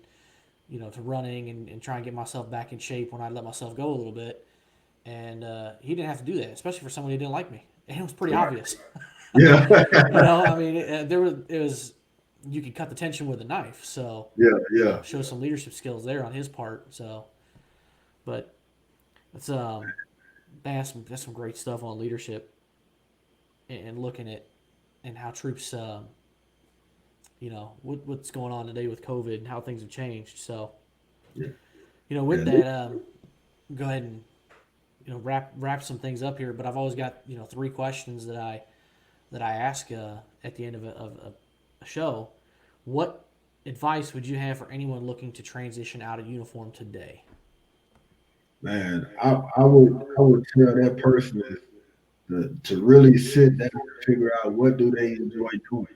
to running and try and get myself back in shape when I let myself go a little bit. And he didn't have to do that, especially for someone who didn't like me. And it was pretty right, obvious. Yeah. I mean, it was you could cut the tension with a knife. So, Yeah. show some leadership skills there on his part. So, but that's that's some great stuff on leadership and looking at and how troops what's going on today with COVID and how things have changed. So, Yeah. with Yeah. that, go ahead and wrap some things up here. But I've always got 3 questions that I ask at the end of a show. What advice would you have for anyone looking to transition out of uniform today? Man, I would tell that person to really sit down and figure out what do they enjoy doing.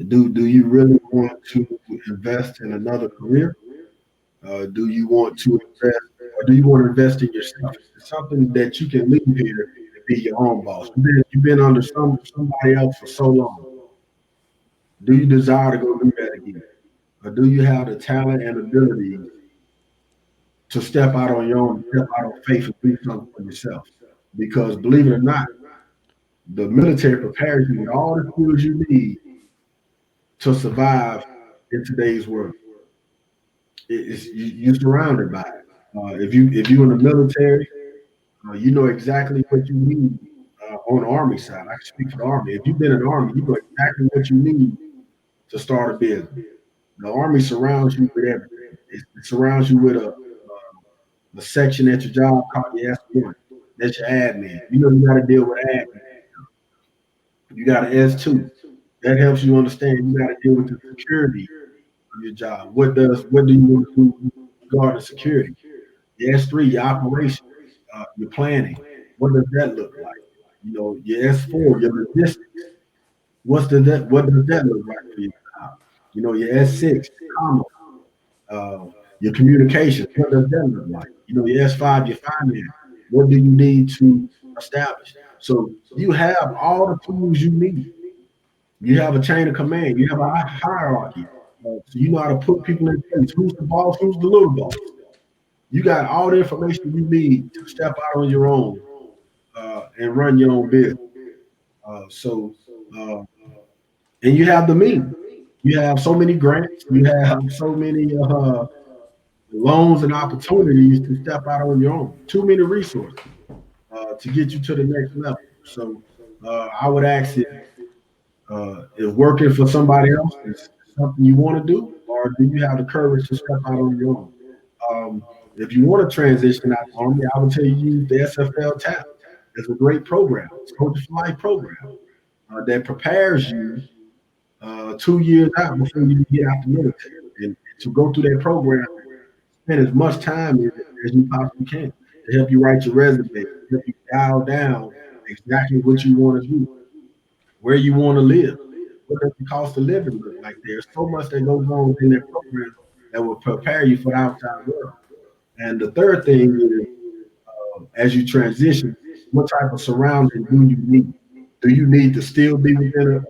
Do you really want to invest in another career? Do you want to invest, or do you want to invest in yourself? It's something that you can leave here and be your own boss. You've been under somebody else for so long. Do you desire to go do that again, or do you have the talent and ability to step out on your own, step out on faith, and do something for yourself? Because believe it or not, the military prepares you with all the skills you need to survive in today's world. You're surrounded by it. If you're in the military, you know exactly what you need on the Army side. I can speak for the Army. If you've been in the Army, you know exactly what you need to start a business. The Army surrounds you with everything. It surrounds you with a section at your job called your S1. That's your admin. You know you got to deal with admin. You got an S2. That helps you understand you got to deal with the security of your job. What do you want to do regarding security? Your S3, your operation, your planning. What does that look like? Your S4, your logistics. What does that look like for you? Your S6, commerce, uh, your communications. What does that look like? Your S5, your finance. What do you need to establish? So you have all the tools you need. You have a chain of command. You have a hierarchy. So you know how to put people in place. Who's the boss? Who's the little boss? You got all the information you need to step out on your own and run your own business. So, and you have the means. You have so many grants. You have so many loans and opportunities to step out on your own. Too many resources to get you to the next level. So, I would ask if working for somebody else is something you want to do, or do you have the courage to step out on your own? If you want to transition out the Army, I would tell you use the SFL TAP. It's a great program. It's a Coach for Life program that prepares you 2 years out before you get out the military. And to go through that program, spend as much time in it as you possibly can to help you write your resume, to help you dial down exactly what you want to do, where you want to live, what does the cost of living look like. There's so much that goes on within that program that will prepare you for the outside world. And the third thing is, as you transition, what type of surrounding do you need? Do you need to still be within a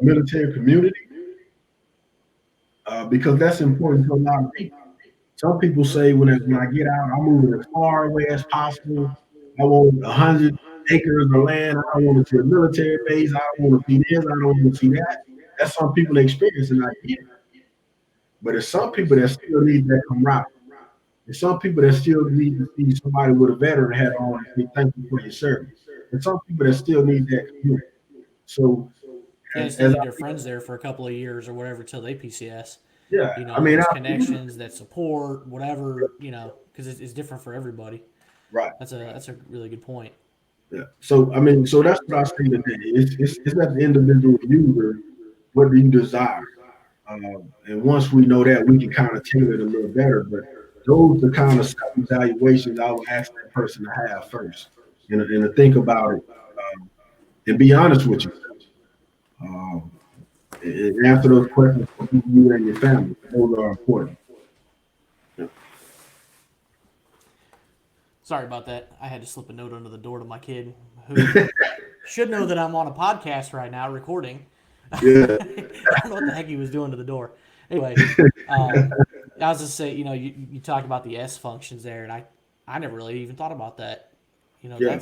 military community? Because that's important to a lot of people. Some people say when I get out, I'm moving as far away as possible. I want 100 acres of land. I don't want to see a military base. I don't want to see this. I don't want to see that. That's some people experience, and I get it. But there's some people that still need that camaraderie. There's some people that still need to see somebody with a veteran hat on and say thank you for your service. And some people that still need that community. So Yeah, they still as need I, their friends there for a couple of years or whatever till they PCS. yeah, I mean, Those connections, that support, whatever, because it's different for everybody. right. That's a really good point. Yeah. So I mean, so that's what I say today. It's at the individual user. What do you desire? And once we know that, we can kind of tailor it a little better. But those are the kind of self-evaluations I would ask that person to have first, and to think about it, and be honest with yourself. Um, and answer those questions for you and your family. Those are important. Yeah. Sorry about that. I had to slip a note under the door to my kid, who should know that I'm on a podcast right now recording. Yeah. I don't know what the heck he was doing to the door. Anyway, I was just saying, you talk about the S functions there, and I never really even thought about that. Yeah.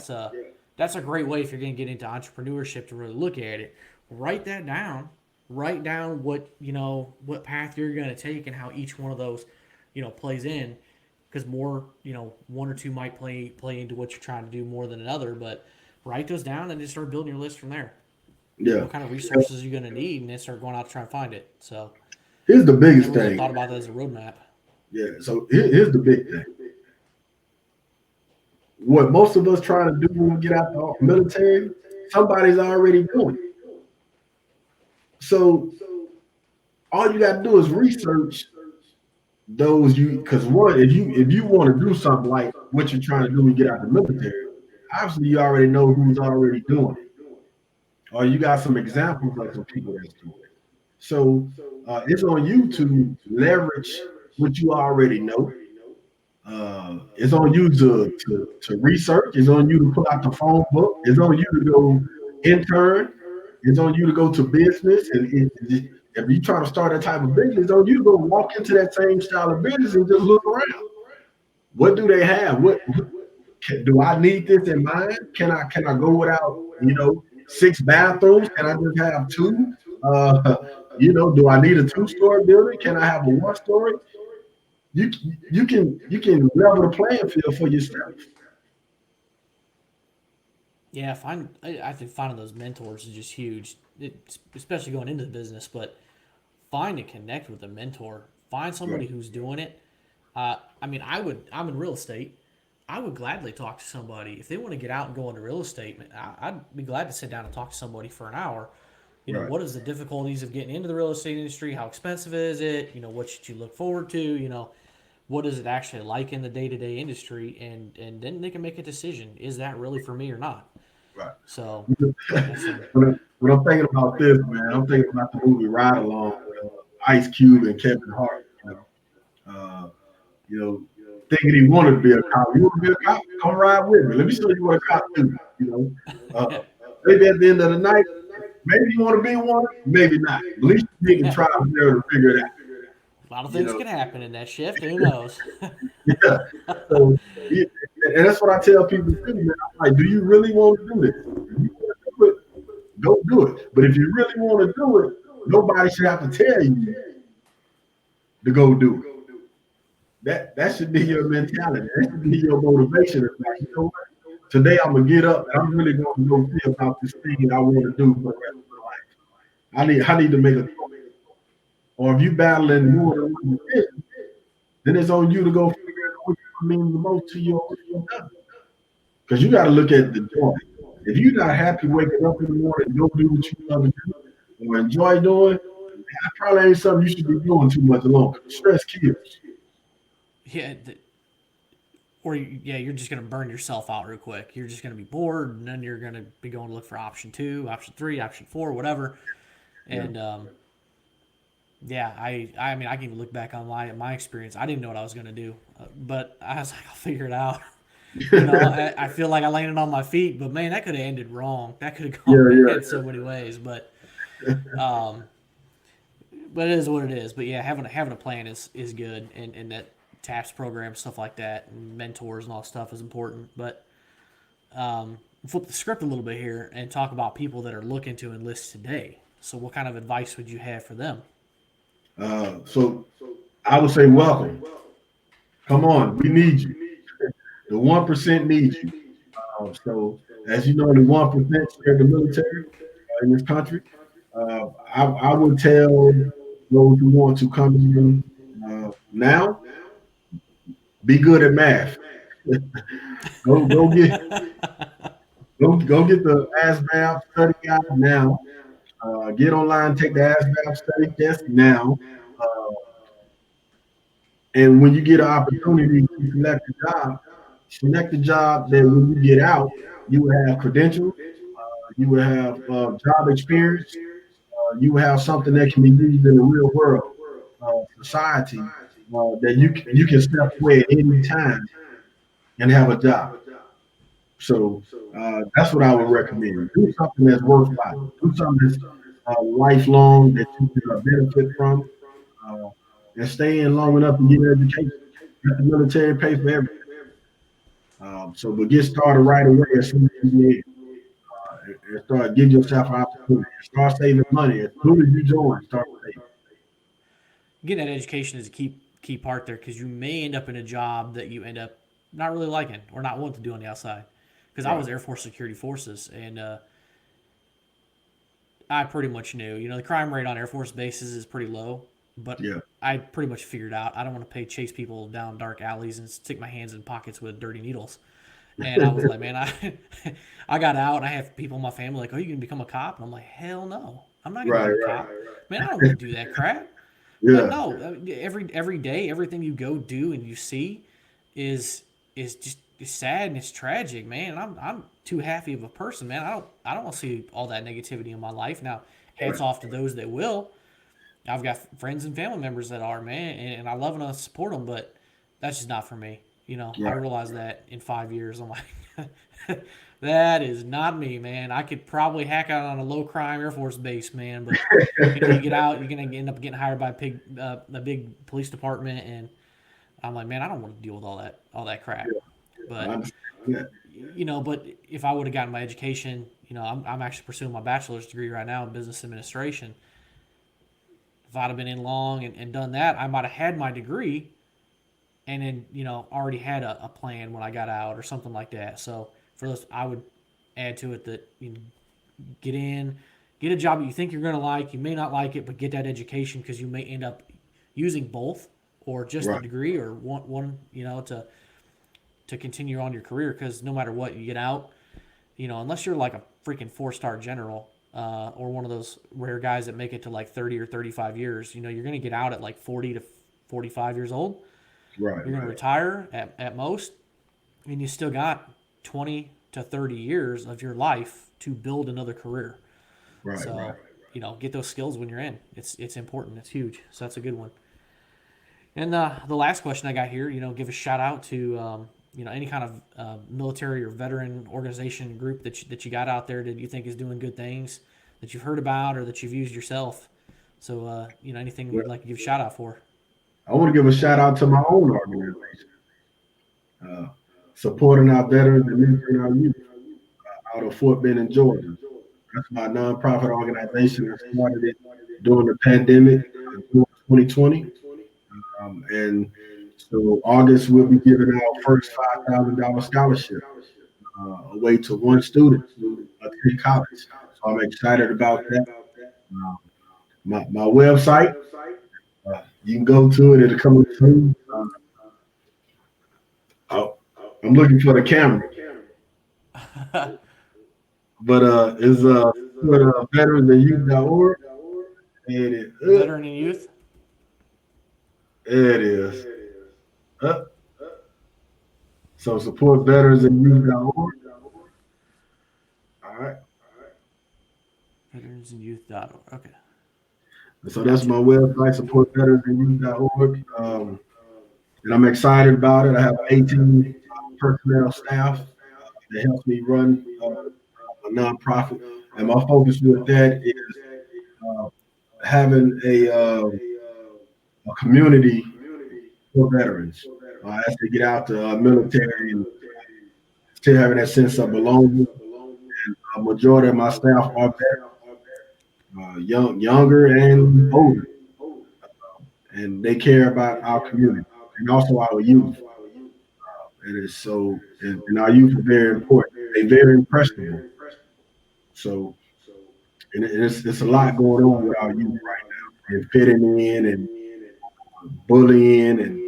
that's a great way if you're going to get into entrepreneurship to really look at it. Write that down. Write down what path you're going to take and how each one of those, plays in. Because more, one or two might play into what you're trying to do more than another. But write those down and just start building your list from there. Yeah. What kind of resources you're going to need, and then start going out to try and find it. So here's the biggest thing. I thought about that as a roadmap. Yeah. So here's the big thing. What most of us trying to do when we get out the military, somebody's already doing it. So all you got to do is research those because if you want to do something like what you're trying to do when you get out the military, obviously you already know who's already doing it, or you got some examples of some people that's doing it. So it's on you to leverage what you already know. It's on you to research. It's on you to pull out the phone book. It's on you to go intern. It's on you to go to business. And if you try to start that type of business, it's on you to go walk into that same style of business and just look around. What do they have? Do I need this in mind? Can I go without 6 bathrooms? Can I just have 2? Do I need a 2-story building? Can I have a 1-story? You can level the playing field for yourself. Yeah, I think finding those mentors is just huge, especially going into the business. But find and connect with a mentor. Find somebody who's doing it. I'm in real estate. I would gladly talk to somebody if they want to get out and go into real estate. I'd be glad to sit down and talk to somebody for an hour. What is the difficulties of getting into the real estate industry? How expensive is it? What should you look forward to? What is it actually like in the day-to-day industry? And then they can make a decision. Is that really for me or not? Right. So when I'm thinking about this, man, I'm thinking about the movie Ride Along with Ice Cube and Kevin Hart. Thinking he wanted to be a cop. You want to be a cop? Come ride with me. Let me show you what a cop do. Maybe at the end of the night, maybe you want to be one, maybe not. At least you can try to figure it out. A lot of things can happen in that shift. Who knows? Yeah. So, and that's what I tell people too, man. I'm like, do you really want to do this? If you want to do it, go do it. But if you really want to do it, nobody should have to tell you to go do it. That should be your mentality. That should be your motivation. It's like, today I'm gonna get up and I'm really gonna go see about this thing I want to do for the rest of my life. I need to make a choice. Or if you battling more than one decision, then it's on you to go figure out what means the most to you. Because you got to look at the joy. If you're not happy waking up in the morning and go do what you love to do or enjoy doing, that probably ain't something you should be doing too much longer. Stress kills. Yeah. You're just going to burn yourself out real quick. You're just going to be bored, and then you're going to be going to look for option 2, option 3, option 4, whatever. And I can even look back on my experience. I didn't know what I was going to do, but I was like, I'll figure it out. I feel like I landed on my feet, but man, that could have ended wrong. That could have gone bad so many ways. But it is what it is. But yeah, having a plan is good, and that TAPS program, stuff like that, and mentors and all that stuff is important. But flip the script a little bit here and talk about people that are looking to enlist today. So what kind of advice would you have for them? So I would say welcome. Come on, we need you. The 1% needs you. So as you know, the 1% share the military in this country. I would tell those who want to come in now, be good at math. go get the ASVAB study guide now. Get online, take the ASVAB study test now. And when you get an opportunity to select a job that when you get out, you will have credentials, you will have job experience, you will have something that can be used in the real world society that you can step away at any time and have a job. So that's what I would recommend. Do something that's worthwhile. Do something that's lifelong that you can benefit from, and stay in long enough to get an education. Let the military pay for everything. But get started right away as soon as you need. and start give yourself an opportunity. Start saving money as soon as you join. Start saving. Getting that education is a key part there because you may end up in a job that you end up not really liking or not wanting to do on the outside. Because I was Air Force Security Forces, and I pretty much knew. You know, the crime rate on Air Force bases is pretty low, but I pretty much figured out I don't want to chase people down dark alleys and stick my hands in pockets with dirty needles. And I was like, man, I got out and I have people in my family like, oh, you can become a cop? And I'm like, hell no. I'm not going to be a cop. Man, I don't want to do that crap. But no, every day, everything you go do and you see is just it's sad and it's tragic, man. And I'm too happy of a person, man. I don't want to see all that negativity in my life. Now, hats off to those that will. I've got friends and family members that are, man, and I love and I support them, but that's just not for me. You know, I realized that in 5 years. I'm like, that is not me, man. I could probably hack out on a low crime Air Force base, man, but you know, you get out, you're gonna end up getting hired by a big police department, and I'm like, man, I don't want to deal with all that crap. But you know, but if I would have gotten my education, you know, I'm actually pursuing my bachelor's degree right now in business administration. If I'd have been in long and done that, I might have had my degree and then, you know, already had a plan when I got out or something like that. So for those, I would add to it that you know, get a job that you think you're going to like. You may not like it, but get that education because you may end up using both or just a degree or one, you know, to continue on your career. Because no matter what, you get out, you know, unless you're like a freaking 4-star general or one of those rare guys that make it to like 30 or 35 years, you know, you're going to get out at like 40 to 45 years old. You're going to retire at most, and you still got 20 to 30 years of your life to build another career. You know, get those skills when you're in. It's important. It's huge. So that's a good one. And the last question I got here, you know, give a shout out to you know, any kind of military or veteran organization group that you got out there that you think is doing good things that you've heard about or that you've used yourself. So you know, anything you'd like to give a shout out for. I want to give a shout out to my own organization, supporting our veterans and mentoring our youth out of Fort Benning, Georgia. That's my nonprofit organization. I started it during the pandemic in 2020. And so August, we'll be giving our first $5,000 scholarship away to one student to attend college. So I'm excited about that. My website, you can go to it. It'll come through. I'm looking for the camera. But it's veteransandyouth.org. Veteran and Youth? There it is. So support veteransandyouth.org. All right. Veteransandyouth.org. Okay. So that's my website, support veteransandyouth.org. And I'm excited about it. I have 18 personnel staff that helps me run a nonprofit. And my focus with that is having a community for veterans as they get out the military and still having that sense of belonging. And a majority of my staff are veterans, younger and older, and they care about our community and also our youth. And it's so, and our youth are very important. They're very impressionable. So, and it's a lot going on with our youth right now, and fitting in and bullying and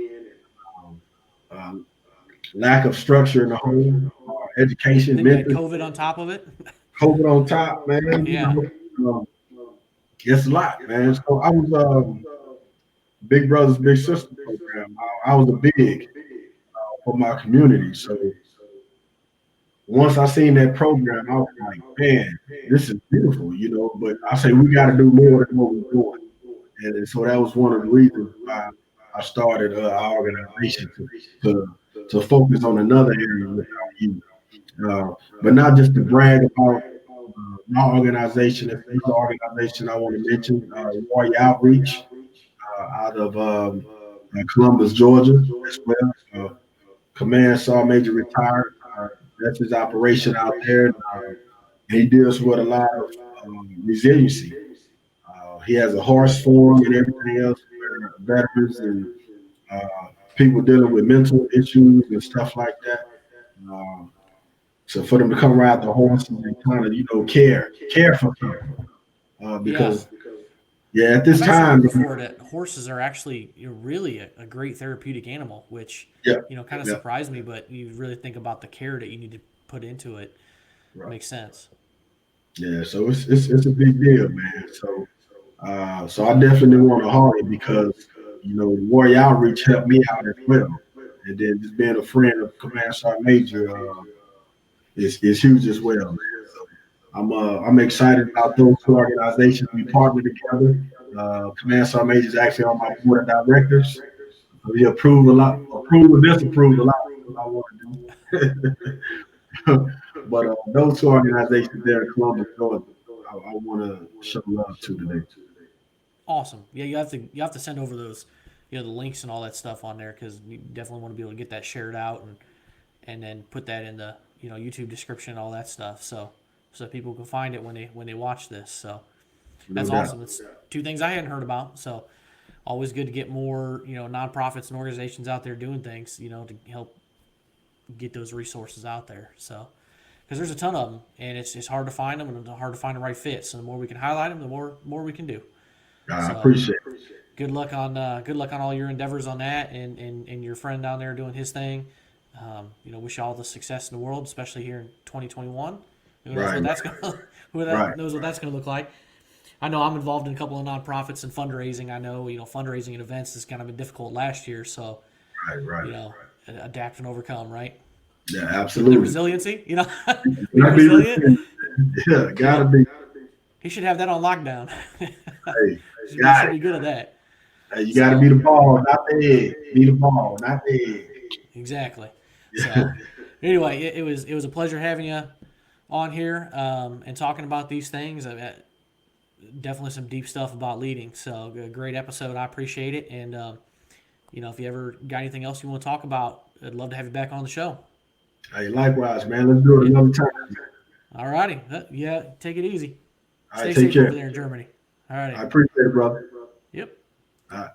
lack of structure in the home, education, then mental. COVID on top of it. COVID on top, man. Yeah. It's a lot, man. So I was Big Brothers Big Sisters program. I was a big for my community. So once I seen that program, I was like, man, this is beautiful, you know. But I say we got to do more than what we're doing, and so that was one of the reasons why I started our organization to focus on another area with our youth, but not just to brag about my organization. It's another organization I want to mention, Warrior Outreach, out of Columbus, Georgia, as well. Command Sergeant Major retired. That's his operation out there. He deals with a lot of resiliency. He has a horse farm and everything else for veterans and uh, people dealing with mental issues and stuff like that. Um, so for them to come ride the horses and kind of care for people Yeah. because at this I've actually heard time, before that horses are actually really a great therapeutic animal, which yeah, kind of yeah, surprised me. But you really think about the care that you need to put into it. right. Makes sense. Yeah, so it's a big deal, man. So I definitely want to haul it because Warrior Outreach helped me out as well, and then just being a friend of Command Sergeant Major is huge as well, man. So I'm excited about those two organizations. We partner together. Command Sergeant Major is actually on my board of directors. He approved and disapproved a lot of what I want to do. But those two organizations there in Columbus, Georgia, I want to show love to today. Awesome. Yeah, you have to send over those, the links and all that stuff on there because you definitely want to be able to get that shared out and then put that in the YouTube description and all that stuff so people can find it when they watch this. So No that's doubt. awesome. It's two things I hadn't heard about. So always good to get more nonprofits and organizations out there doing things to help get those resources out there. So because there's a ton of them and it's hard to find them and it's hard to find the right fit. So the more we can highlight them, the more we can do. I So appreciate it. good luck on all your endeavors on that and your friend down there doing his thing. Wish you all the success in the world, especially here in 2021. Who knows Right, what that's gonna right. knows what that's gonna look like. I know I'm involved in a couple of nonprofits and fundraising. I know fundraising and events has kind of been difficult last year, so Right. adapt and overcome, right? Yeah, The absolutely. resiliency, be Gotta be resilient. resilient. Yeah, gotta be. He should have that on lockdown. Hey, He got should it. be good at that. Hey, you gotta So be the ball, not the egg. Be the ball, not the egg. exactly. Yeah. So anyway, it was a pleasure having you on here and talking about these things. Definitely some deep stuff about leading. So a great episode. I appreciate it. And if you ever got anything else you want to talk about, I'd love to have you back on the show. Hey, likewise, man. Let's do it another time. All righty. Yeah, take it easy. All Stay right, take safe care. over there in Germany. All righty. I appreciate it, brother. Yep. All right.